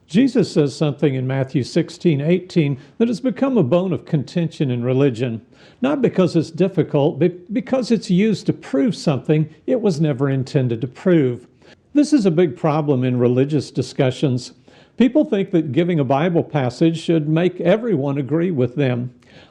Jesus says something in Matthew 16:18 that has become a bone of contention in religion, not because it's difficult, but because it's used to prove something it was never intended to prove. This is a big problem in religious discussions. People think that giving a Bible passage should make everyone agree with them.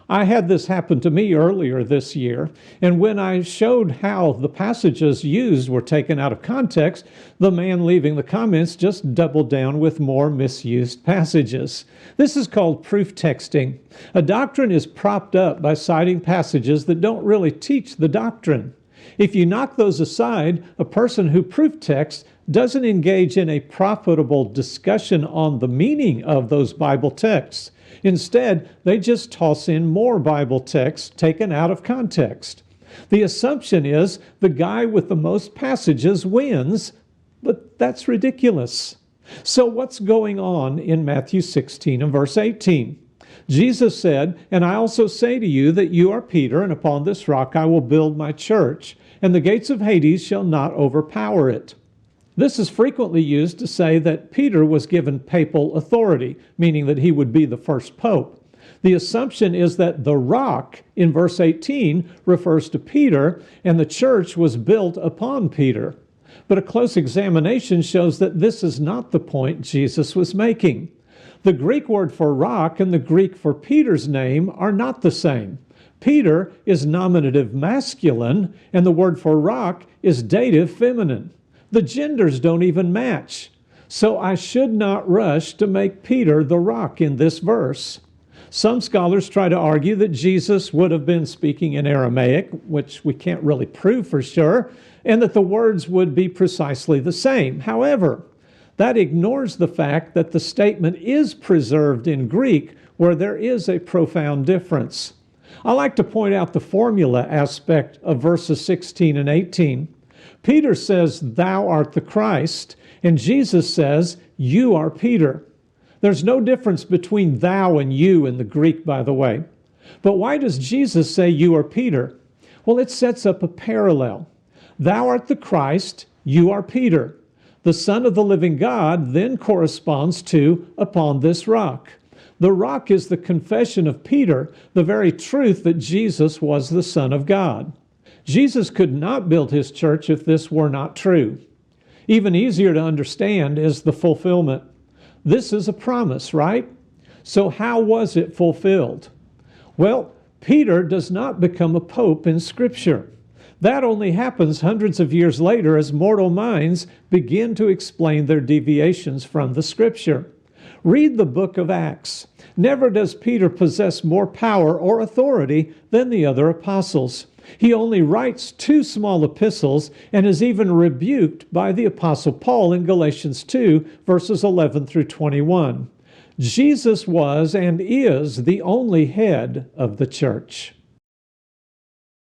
I had this happen to me earlier this year, and when I showed how the passages used were taken out of context, the man leaving the comments just doubled down with more misused passages. This is called proof texting. A doctrine is propped up by citing passages that don't really teach the doctrine. If you knock those aside, a person who proof texts doesn't engage in a profitable discussion on the meaning of those Bible texts. Instead, they just toss in more Bible texts taken out of context. The assumption is the guy with the most passages wins, but that's ridiculous. So what's going on in Matthew 16 and verse 18? Jesus said, "And I also say to you that you are Peter, and upon this rock I will build my church, and the gates of Hades shall not overpower it." This is frequently used to say that Peter was given papal authority, meaning that he would be the first pope. The assumption is that the rock in verse 18 refers to Peter, and the church was built upon Peter. But a close examination shows that this is not the point Jesus was making. The Greek word for rock and the Greek for Peter's name are not the same. Peter is nominative masculine, and the word for rock is dative feminine. The genders don't even match. So I should not rush to make Peter the rock in this verse. Some scholars try to argue that Jesus would have been speaking in Aramaic, which we can't really prove for sure, and that the words would be precisely the same. However, that ignores the fact that the statement is preserved in Greek, where there is a profound difference. I like to point out the formula aspect of verses 16 and 18. Peter says, "Thou art the Christ," and Jesus says, "You are Peter." There's no difference between thou and you in the Greek, by the way. But why does Jesus say you are Peter? Well, it sets up a parallel. Thou art the Christ, you are Peter. The Son of the living God then corresponds to upon this rock. The rock is the confession of Peter, the very truth that Jesus was the Son of God. Jesus could not build his church if this were not true. Even easier to understand is the fulfillment. This is a promise, right? So how was it fulfilled? Well, Peter does not become a pope in Scripture. That only happens hundreds of years later as mortal minds begin to explain their deviations from the Scripture. Read the book of Acts. Never does Peter possess more power or authority than the other apostles. He only writes 2 small epistles and is even rebuked by the Apostle Paul in Galatians 2, verses 11 through 21. Jesus was and is the only head of the church.